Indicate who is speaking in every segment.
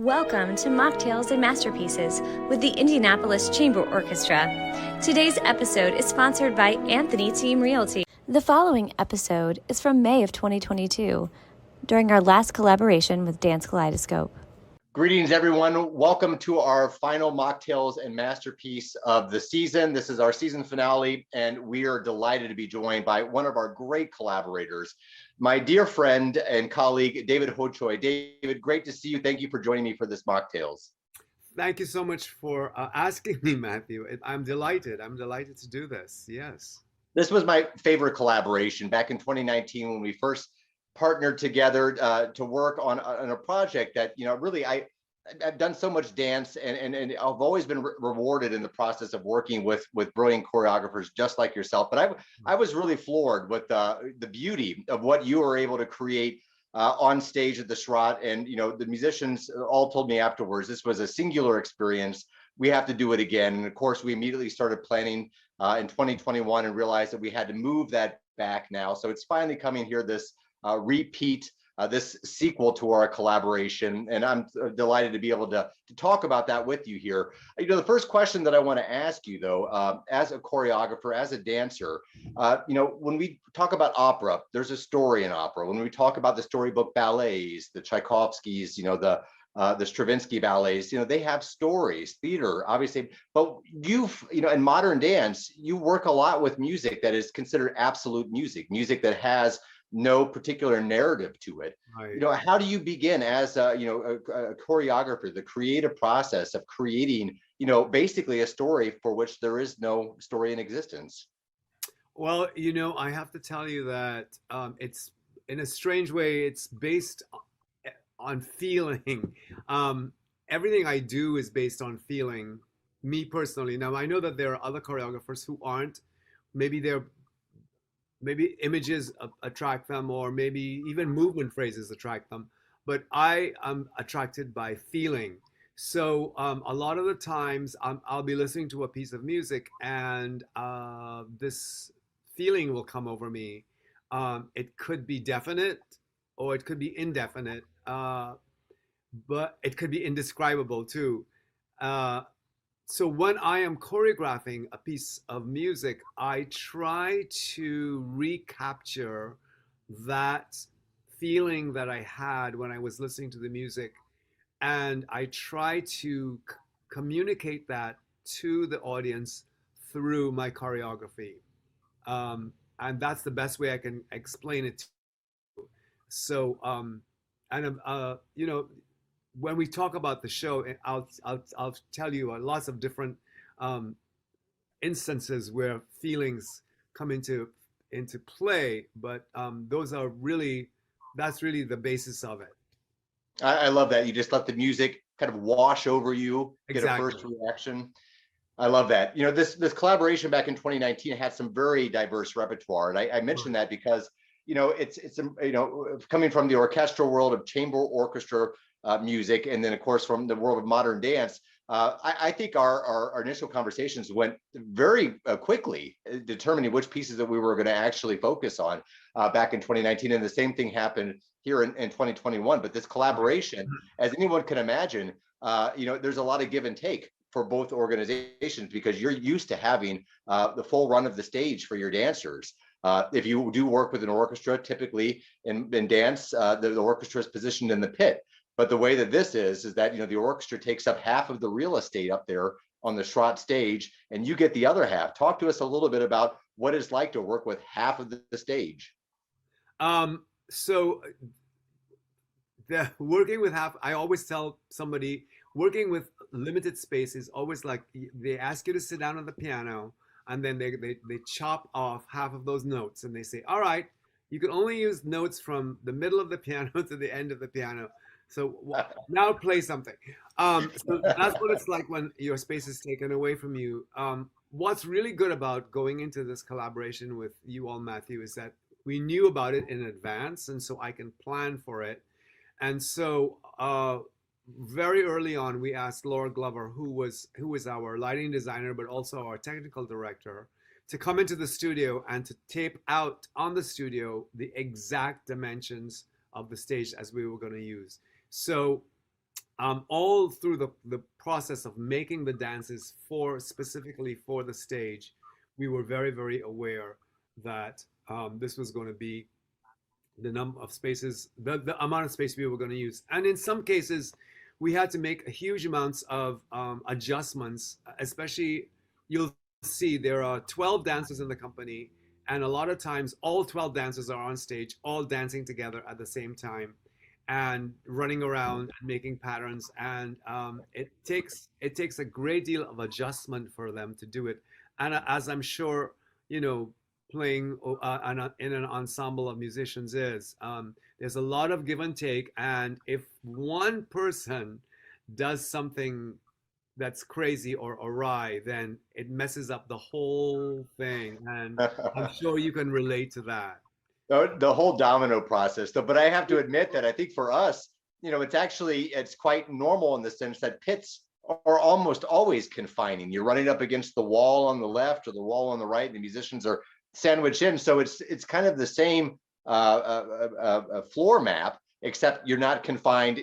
Speaker 1: Welcome to Mocktails and Masterpieces with the Indianapolis Chamber Orchestra. Today's episode is sponsored by Anthony Team Realty. The following episode is from May of 2022, during our last collaboration with Dance Kaleidscope.
Speaker 2: Greetings, everyone. Welcome to our final Mocktails and Masterpiece of the season. This is our season finale, and we are delighted to be joined by one of our great collaborators, my dear friend and colleague, David Hochoy. David, great to see you. Thank you for joining me for this Mocktails.
Speaker 3: Thank you so much for asking me, Matthew. I'm delighted. I'm delighted to do this. Yes.
Speaker 2: This was my favorite collaboration back in 2019 when we first partnered together to work on a project that, really I've done so much dance and I've always been rewarded in the process of working with brilliant choreographers just like yourself. But I was really floored with the beauty of what you were able to create on stage at the Schrott. And, the musicians all told me afterwards, this was a singular experience. We have to do it again. And of course, we immediately started planning in 2021 and realized that we had to move that back now. So it's finally coming here, this repeat, this sequel to our collaboration, and I'm delighted to be able to talk about that with you here. The first question that I want to ask you, though, as a choreographer, as a dancer, when we talk about opera, there's a story in opera. When we talk about the storybook ballets, the Tchaikovskys, the Stravinsky ballets, they have stories, theater, obviously, but in modern dance, you work a lot with music that is considered absolute music that has no particular narrative to it.
Speaker 3: Right.
Speaker 2: How do you begin as a choreographer, the creative process of creating, basically a story for which there is no story in existence?
Speaker 3: Well, I have to tell you that it's, in a strange way, it's based on feeling. Everything I do is based on feeling, me personally. Now, I know that there are other choreographers who aren't. Maybe images attract them, or maybe even movement phrases attract them. But I am attracted by feeling. So a lot of the times I'll be listening to a piece of music and this feeling will come over me. It could be definite or it could be indefinite, but it could be indescribable too. So when I am choreographing a piece of music, I try to recapture that feeling that I had when I was listening to the music, and I try to communicate that to the audience through my choreography. And that's the best way I can explain it. So, when we talk about the show, I'll tell you lots of different instances where feelings come into play, but that's really the basis of it.
Speaker 2: I love that. You just let the music kind of wash over you, get
Speaker 3: Exactly.
Speaker 2: a first reaction. I love that. This collaboration back in 2019 had some very diverse repertoire, and I mentioned that because it's coming from the orchestral world of chamber orchestra music, and then of course from the world of modern dance. I think our initial conversations went very quickly, determining which pieces that we were going to actually focus on back in 2019, and the same thing happened here in 2021. But this collaboration, as anyone can imagine, there's a lot of give and take for both organizations because you're used to having the full run of the stage for your dancers. If you do work with an orchestra, typically in dance, the orchestra is positioned in the pit. But the way that this is that, the orchestra takes up half of the real estate up there on the Schrott stage, and you get the other half. Talk to us a little bit about what it's like to work with half of the stage.
Speaker 3: So working with half, I always tell somebody, working with limited space is always like they ask you to sit down on the piano, and then they chop off half of those notes, and they say, all right, you can only use notes from the middle of the piano to the end of the piano. So now play something. So that's what it's like when your space is taken away from you. What's really good about going into this collaboration with you all, Matthew, is that we knew about it in advance, and so I can plan for it. And so very early on, we asked Laura Glover, who was our lighting designer, but also our technical director, to come into the studio and to tape out on the studio the exact dimensions of the stage as we were going to use. So all through the process of making the dances specifically for the stage, we were very, very aware that this was going to be the number of spaces, the amount of space we were going to use. And in some cases, we had to make huge amounts of adjustments, especially you'll see there are 12 dancers in the company. And a lot of times all 12 dancers are on stage, all dancing together at the same time and running around and making patterns. And it takes a great deal of adjustment for them to do it. And as I'm sure, playing in an ensemble of musicians there's a lot of give and take. And if one person does something that's crazy or awry, then it messes up the whole thing. And I'm sure you can relate to that.
Speaker 2: The whole domino process, though. But I have to admit that I think for us, it's quite normal in the sense that pits are almost always confining. You're running up against the wall on the left or the wall on the right, and the musicians are sandwiched in. So it's kind of the same floor map, except you're not confined,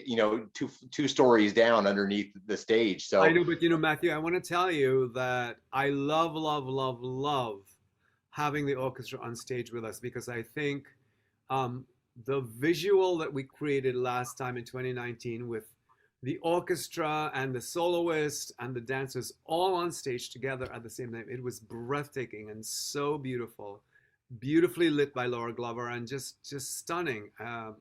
Speaker 2: two stories down underneath the stage. So
Speaker 3: I know, but Matthew, I want to tell you that I love having the orchestra on stage with us, because I think the visual that we created last time in 2019 with the orchestra and the soloist and the dancers all on stage together at the same time, it was breathtaking and so beautiful, beautifully lit by Laura Glover, and just stunning. And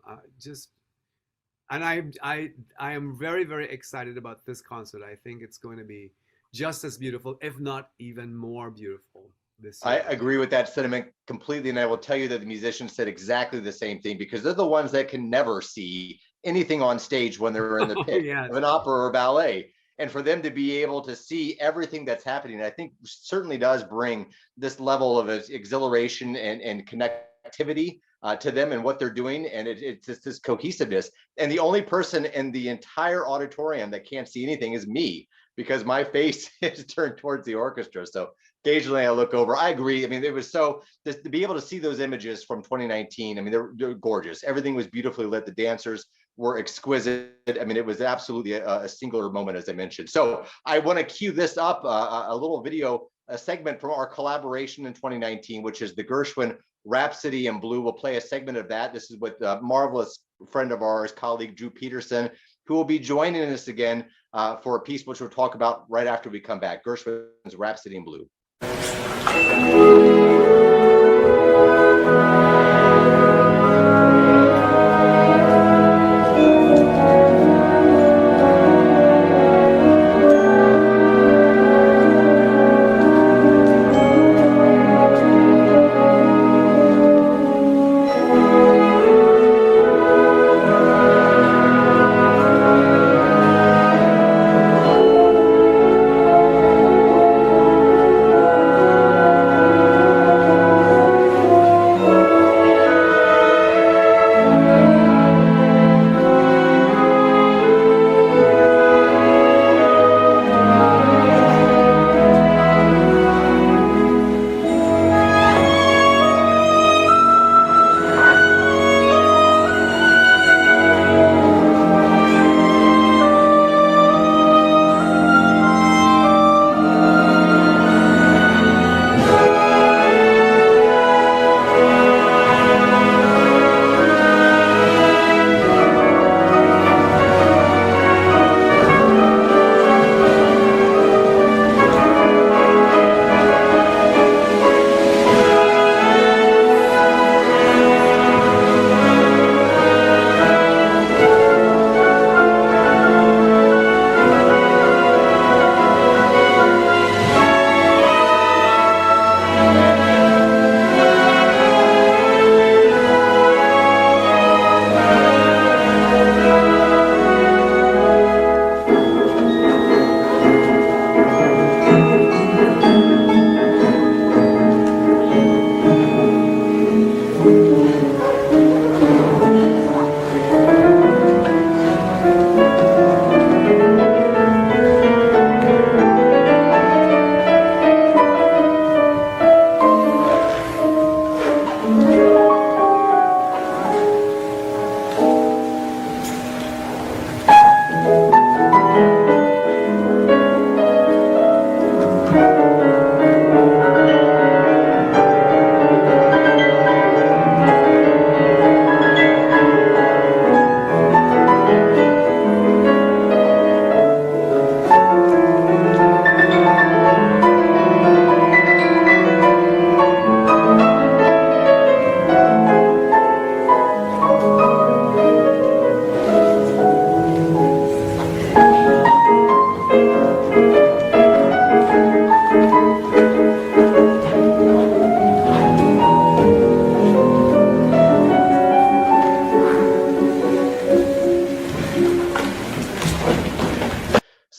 Speaker 3: I am very, very excited about this concert. I think it's going to be just as beautiful, if not even more beautiful this year.
Speaker 2: I agree with that sentiment completely. And I will tell you that the musicians said exactly the same thing, because they're the ones that can never see anything on stage when they're in the pit of an opera or ballet. And for them to be able to see everything that's happening, I think certainly does bring this level of exhilaration and connectivity to them and what they're doing. And it's just this cohesiveness. And the only person in the entire auditorium that can't see anything is me, because my face is turned towards the orchestra. So occasionally I look over. I agree. I mean, it was to be able to see those images from 2019. I mean, they're gorgeous. Everything was beautifully lit. The dancers were exquisite. I mean, it was absolutely a singular moment, as I mentioned. So I want to cue this up, a little video, a segment from our collaboration in 2019, which is the Gershwin Rhapsody in Blue. We'll play a segment of that. This is with a marvelous friend of ours, colleague Drew Peterson, who will be joining us again for a piece which we'll talk about right after we come back. Gershwin's Rhapsody in Blue.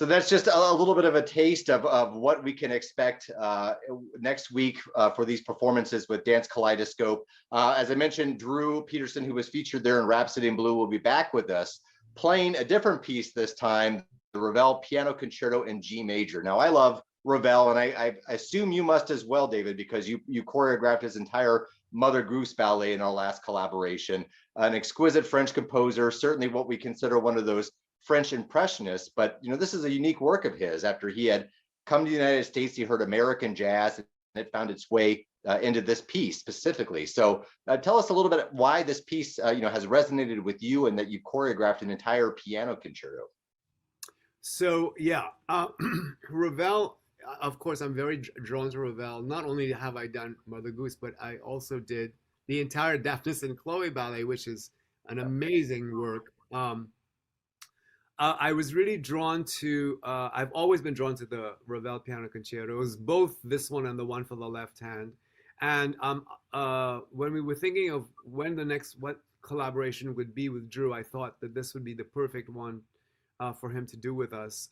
Speaker 2: So that's just a little bit of a taste of what we can expect next week for these performances with Dance Kaleidscope. As I mentioned, Drew Peterson, who was featured there in Rhapsody in Blue, will be back with us, playing a different piece this time, the Ravel Piano Concerto in G Major. Now, I love Ravel, and I assume you must as well, David, because you choreographed his entire Mother Goose ballet in our last collaboration. An exquisite French composer, certainly what we consider one of those French impressionists, but this is a unique work of his. After he had come to the United States, he heard American jazz, and it found its way into this piece specifically. So tell us a little bit why this piece has resonated with you, and that you choreographed an entire piano concerto.
Speaker 3: So yeah, Ravel, of course, I'm very drawn to Ravel. Not only have I done Mother Goose, but I also did the entire Daphnis and Chloe ballet, which is an amazing work. I was really drawn to, I've always been drawn to the Ravel Piano Concertos, both this one and the one for the left hand. And when we were thinking of what collaboration would be with Drew, I thought that this would be the perfect one for him to do with us.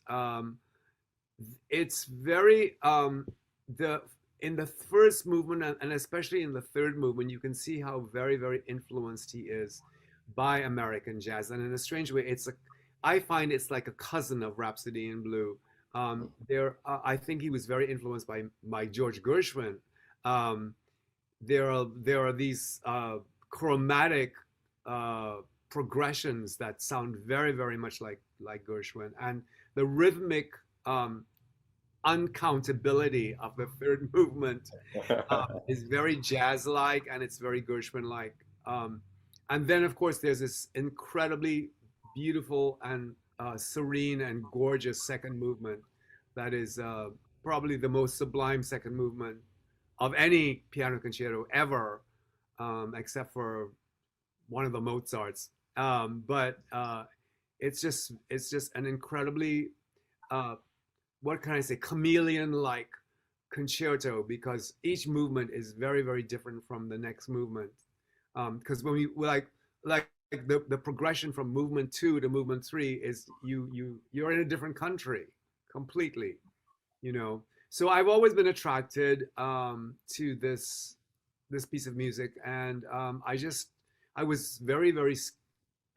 Speaker 3: It's very, in the first movement, and especially in the third movement, you can see how very, very influenced he is by American jazz. And in a strange way, I find it's like a cousin of Rhapsody in Blue. I think he was very influenced by George Gershwin. There are these chromatic progressions that sound very, very much like Gershwin, and the rhythmic uncountability of the third movement is very jazz-like, and it's very Gershwin-like. And then, of course, there's this incredibly beautiful and serene and gorgeous second movement that is probably the most sublime second movement of any piano concerto ever, except for one of the Mozarts. But it's just an incredibly, what can I say, chameleon-like concerto, because each movement is very, very different from the next movement. Because when we like the progression from movement 2 to movement 3 is you're in a different country completely, So I've always been attracted to this piece of music, and I was very, very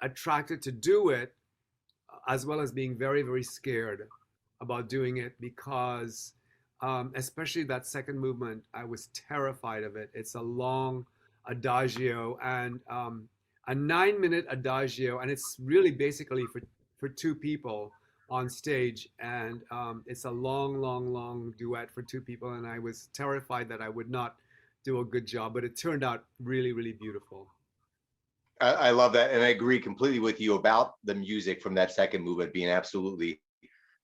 Speaker 3: attracted to do it, as well as being very, very scared about doing it, because especially that second movement, I was terrified of it. It's a long adagio, and a 9-minute adagio, and it's really basically for two people on stage, and it's a long duet for two people, and I was terrified that I would not do a good job, but it turned out really, really beautiful.
Speaker 2: I love that, and I agree completely with you about the music from that second movement being absolutely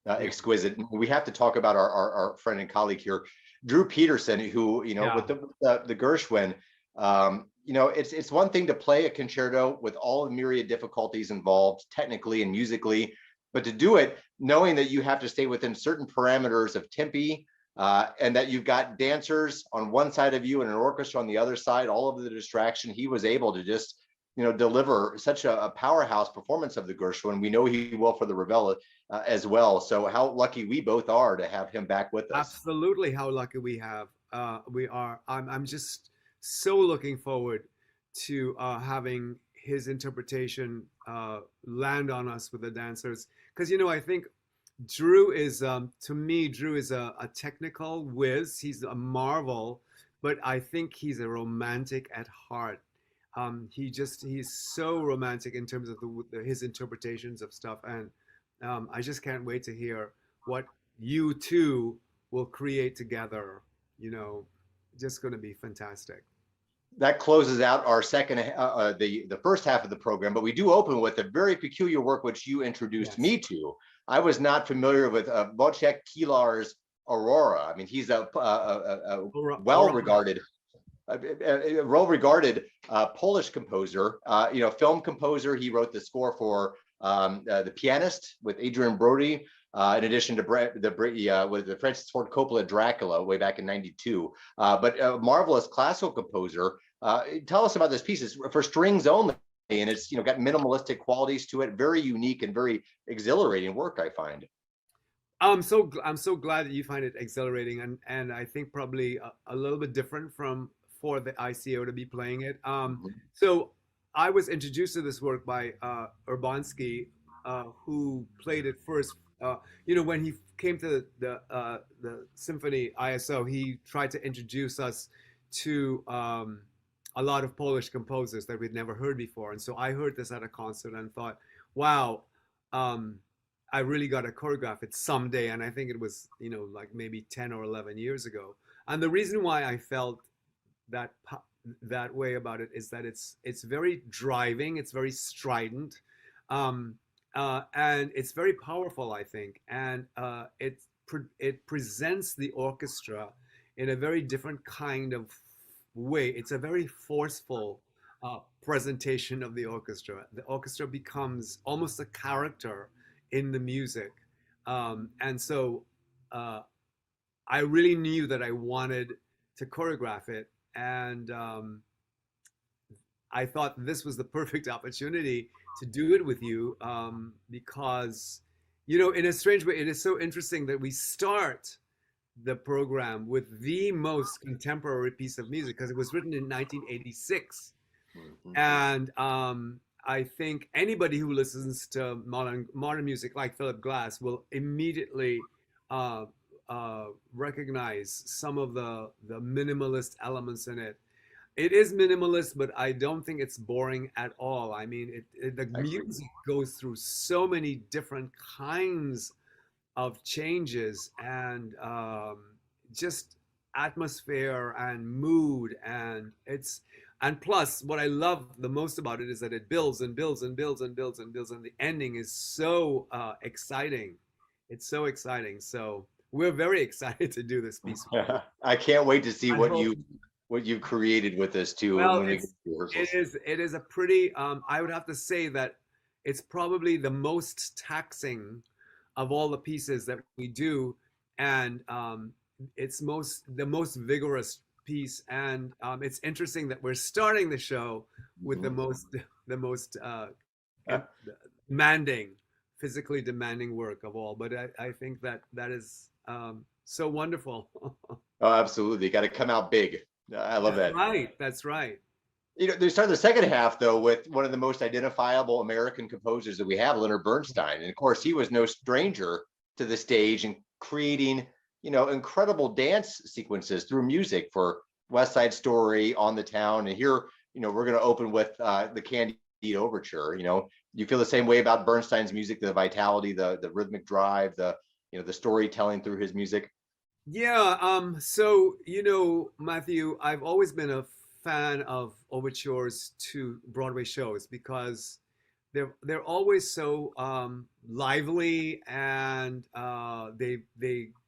Speaker 2: exquisite. We have to talk about our friend and colleague here, Drew Peterson, who with the Gershwin. It's one thing to play a concerto with all the myriad difficulties involved technically and musically, but to do it knowing that you have to stay within certain parameters of tempi, and that you've got dancers on one side of you and an orchestra on the other side, all of the distraction, he was able to just deliver such a powerhouse performance of the Gershwin. We know he will for the Ravel as well. So how lucky we both are to have him back with us.
Speaker 3: Absolutely, how lucky we are. I'm just so looking forward to having his interpretation land on us with the dancers, because I think Drew is to me Drew is a technical whiz. He's a marvel, but I think he's a romantic at heart. He's so romantic in terms of his interpretations of stuff, and I just can't wait to hear what you two will create together. Just going to be fantastic.
Speaker 2: That closes out our second, the first half of the program, but we do open with a very peculiar work which you introduced me to. I was not familiar with Wojciech Kilar's Aurora. I mean, he's a well-regarded Polish composer, film composer. He wrote the score for The Pianist with Adrian Brody, in addition to the Francis Ford Coppola Dracula way back in '92. But a marvelous classical composer. Tell us about this piece. It's for strings only, and it's got minimalistic qualities to it. Very unique and very exhilarating work, I find.
Speaker 3: I'm so glad that you find it exhilarating, and I think probably a little bit different from for the ICO to be playing it.
Speaker 2: Mhm.
Speaker 3: So I was introduced to this work by Urbanski, who played it first. When he came to the symphony ISO, he tried to introduce us to a lot of Polish composers that we'd never heard before, and so I heard this at a concert and thought, wow. Um, I really got to choreograph it someday. And I think it was, like maybe 10 or 11 years ago. And the reason why I felt that that way about it is that it's very driving, it's very strident, um, and it's very powerful, I think. And it presents the orchestra in a very different kind of way. It's a very forceful presentation of the orchestra. The orchestra becomes almost a character in the music. And so I really knew that I wanted to choreograph it. And I thought this was the perfect opportunity to do it with you, because, in a strange way, it is so interesting that we start the program with the most contemporary piece of music because it was written in 1986.
Speaker 2: Mhm.
Speaker 3: And I think anybody who listens to modern music like Philip Glass will immediately uh, recognize some of the minimalist elements in it. It is minimalist, but I don't think it's boring at all. I mean, the
Speaker 2: I agree.
Speaker 3: music goes through so many different kinds of changes and just atmosphere and mood, and plus what I love the most about it is that it builds and builds and builds and builds and builds, and the ending is so exciting. It's so exciting. So we're very excited to do this piece with you.
Speaker 2: I can't wait to see
Speaker 3: I hope.
Speaker 2: what you've created with this too
Speaker 3: Well,
Speaker 2: when we get to rehearsals.
Speaker 3: it is a pretty I would have to say that it's probably the most taxing of all the pieces that we do, and it's the most vigorous piece. And it's interesting that we're starting the show with
Speaker 2: Mhm.
Speaker 3: the most demanding, physically demanding work of all. But I think that that is so wonderful.
Speaker 2: Oh, absolutely. Got to come out big. I love
Speaker 3: That's
Speaker 2: that.
Speaker 3: right. That's right.
Speaker 2: They start the second half though with one of the most identifiable American composers that we have, Leonard Bernstein, and of course he was no stranger to the stage and creating, incredible dance sequences through music for West Side Story, On the Town, and here, we're going to open with the Candide Overture. You feel the same way about Bernstein's music, the vitality, the rhythmic drive, the storytelling through his music.
Speaker 3: Yeah, so Matthew, I've always been a fan of overtures to Broadway shows because they're always so lively, and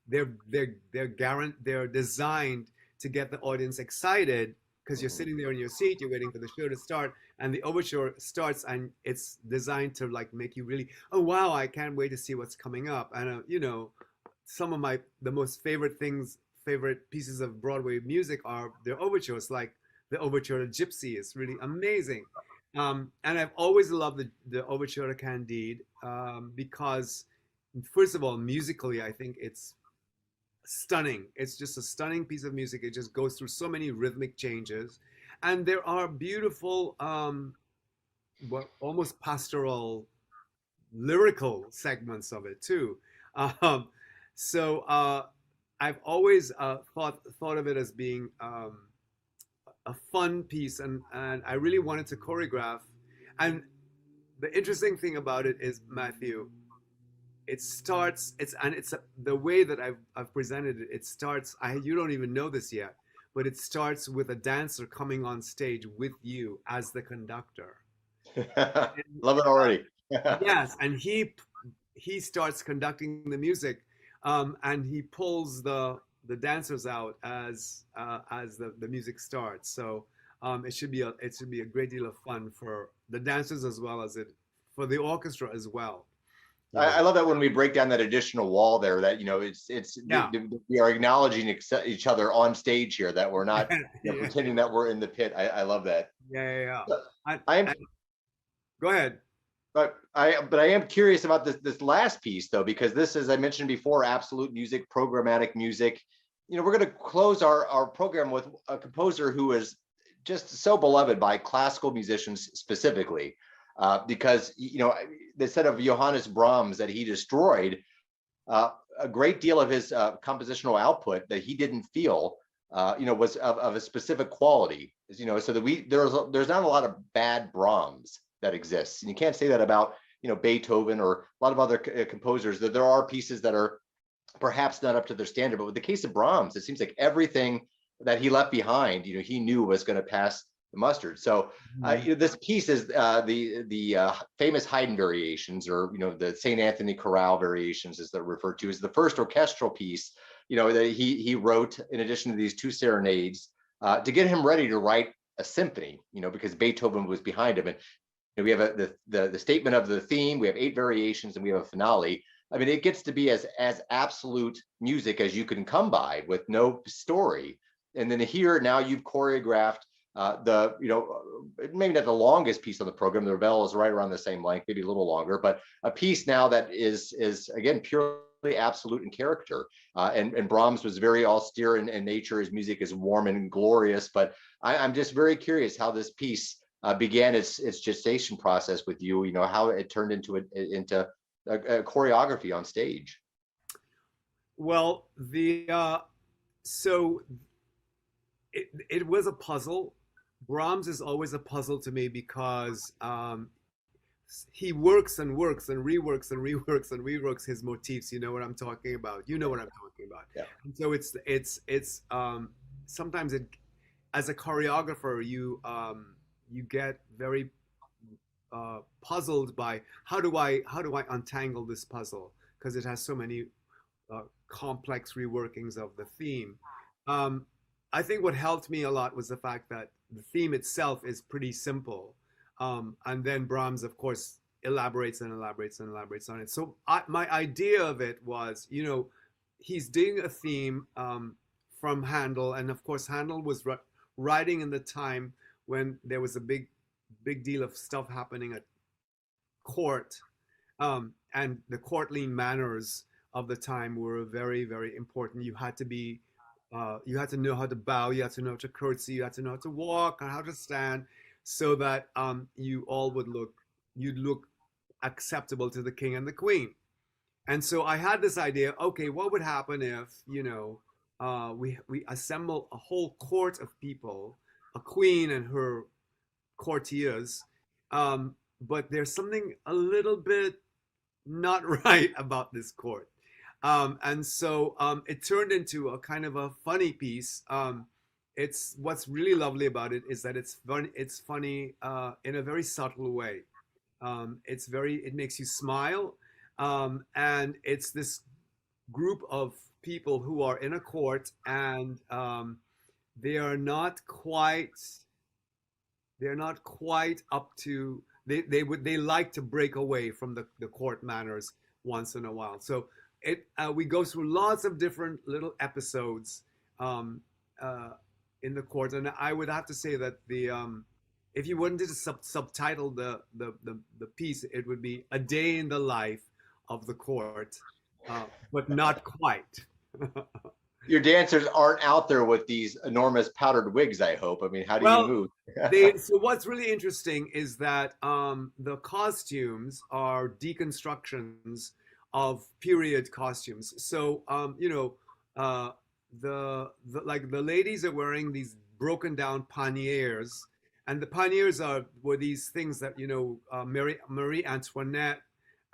Speaker 3: they're designed to get the audience excited because you're
Speaker 2: Mhm.
Speaker 3: sitting there in your seat, you're waiting for the show to start, and the overture starts, and it's designed to like make you really, oh wow, I can't wait to see what's coming up. And some of the most favorite pieces of Broadway music are their overtures, like the overture to Gypsy is really amazing. And I've always loved the overture to Candide, because, first of all, musically, I think it's stunning. It's just a stunning piece of music. It just goes through so many rhythmic changes, and there are beautiful, almost pastoral lyrical segments of it too. Um, so I've always thought of it as being a fun piece, and I really wanted to choreograph. And the interesting thing about it is, Matthew, the way that I've presented it. It starts. You don't even know this yet, but it starts with a dancer coming on stage with you as the conductor. And,
Speaker 2: Love it already.
Speaker 3: yes, and he starts conducting the music, and he pulls the dancers out as the music starts. So it should be a great deal of fun for the dancers as well as it for the orchestra as well. You
Speaker 2: I
Speaker 3: know,
Speaker 2: love that when we break down that additional wall there, that it's
Speaker 3: yeah,
Speaker 2: we are acknowledging each other on stage here, that we're not
Speaker 3: yeah,
Speaker 2: pretending that we're in the pit. I love that.
Speaker 3: yeah, yeah.
Speaker 2: I am
Speaker 3: And go ahead.
Speaker 2: but I am curious about this last piece though, because this, as I mentioned before, absolute music, programmatic music. We're going to close our program with a composer who is just so beloved by classical musicians specifically, because they said of Johannes Brahms that he destroyed a great deal of his compositional output that he didn't feel was of a specific quality. So that there's not a lot of bad Brahms that exists, and you can't say that about Beethoven or a lot of other composers. That there are pieces that are perhaps not up to their standard, but with the case of Brahms, it seems like everything that he left behind, he knew was going to pass the mustard. So this piece is the famous Haydn variations, or the St. Anthony chorale variations, as they're referred to, is the first orchestral piece that he wrote in addition to these two serenades to get him ready to write a symphony, because Beethoven was behind him. And we have the statement of the theme, we have 8 variations, and we have a finale. I mean, it gets to be as absolute music as you can come by, with no story. And then here, now you've choreographed maybe not the longest piece on the program. The Ravel is right around the same length, maybe a little longer, but a piece now that is again purely absolute in character. And Brahms was very austere in nature. His music is warm and glorious. But I'm just very curious how this piece began its gestation process with you. How it turned into a choreography on stage.
Speaker 3: Well, so it was a puzzle. Brahms is always a puzzle to me because he works and works and reworks and reworks and reworks his motifs. You know what I'm talking about. You know what I'm talking about.
Speaker 2: Yeah.
Speaker 3: And so it's sometimes as a choreographer you get very puzzled by how do I untangle this puzzle, because it has so many complex reworkings of the theme. I think what helped me a lot was the fact that the theme itself is pretty simple, and then Brahms, of course, elaborates and elaborates and elaborates on it. So my idea of it was, he's doing a theme from Handel, and of course Handel was writing in the time when there was a big deal of stuff happening at court, and the courtly manners of the time were very, very important. You had to know how to bow, you had to know how to curtsy, you had to know how to walk and how to stand, so that you'd look acceptable to the king and the queen. And so I had this idea, okay, what would happen if we assemble a whole court of people, a queen and her courtiers, but there's something a little bit not right about this court. And so it turned into a kind of a funny piece. It's what's really lovely about it is that it's funny in a very subtle way. It makes you smile, and it's this group of people who are in a court, and they are not quite up to, they like to break away from the court manners once in a while. So we go through lots of different little episodes in the court, and I would have to say that if you wanted to subtitle the piece, it would be A Day in the Life of the Court, but not quite.
Speaker 2: Your dancers aren't out there with these enormous powdered wigs, I hope. I mean, how do you move?
Speaker 3: So what's really interesting is that the costumes are deconstructions of period costumes. So the ladies are wearing these broken down panniers, and the panniers were these things that Marie Antoinette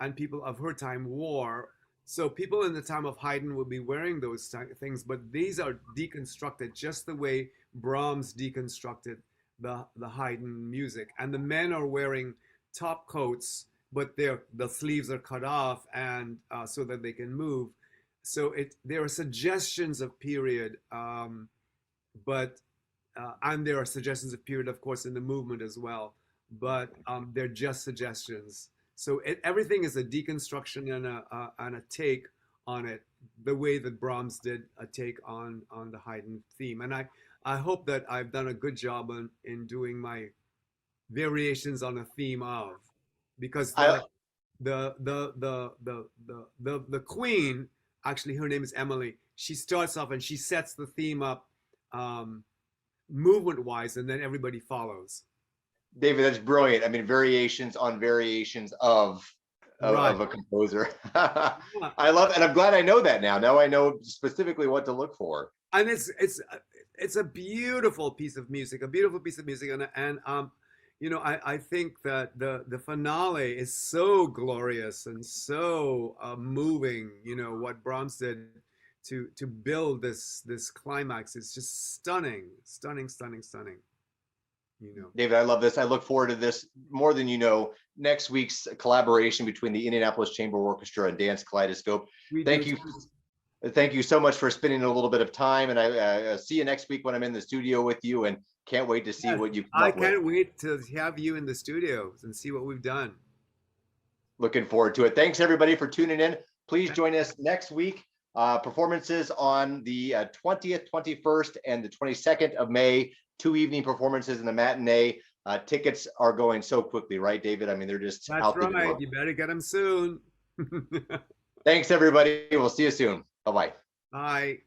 Speaker 3: and people of her time wore. So people in the time of Haydn would be wearing those things, but these are deconstructed just the way Brahms deconstructed the Haydn music. And the men are wearing top coats, but the sleeves are cut off, and so that they can move. So there are suggestions of period, but and there are suggestions of period, of course, in the movement as well. But they're just suggestions. So everything is a deconstruction and a take on it, the way that Brahms did a take on the Haydn theme. And I hope that I've done a good job in doing my variations on a theme of because
Speaker 2: I,
Speaker 3: the queen, actually her name is Emily, she starts off and she sets the theme up movement wise, and then everybody follows.
Speaker 2: David, that's brilliant. I mean, variations on variations
Speaker 3: Right.
Speaker 2: of a composer. I love, and I'm glad I know that now. Now I know specifically what to look for.
Speaker 3: And it's a beautiful piece of music, and you know, I think that the finale is so glorious and so moving. You know what Brahms did to build this climax is just stunning, stunning, stunning, stunning. You know,
Speaker 2: David, I love this. I look forward to this more than you know. Next week's collaboration between the Indianapolis Chamber Orchestra and Dance Kaleidoscope.
Speaker 3: we
Speaker 2: Thank
Speaker 3: do.
Speaker 2: you. Thank you so much for spending a little bit of time. And I see you next week when I'm in the studio with you, and can't wait to see
Speaker 3: Yes,
Speaker 2: what you come
Speaker 3: I
Speaker 2: up with.
Speaker 3: can't wait to have you in the studio and see what we've done.
Speaker 2: Looking forward to it. Thanks everybody for tuning in. Please join us next week. Performances on the 20th, 21st, and the 22nd of May. 2 evening performances in the matinee. Tickets are going so quickly, right, David? I mean, they're just
Speaker 3: That's
Speaker 2: out the
Speaker 3: right.
Speaker 2: door.
Speaker 3: You better get them soon.
Speaker 2: Thanks, everybody. We'll see you soon. Bye-bye.
Speaker 3: Bye.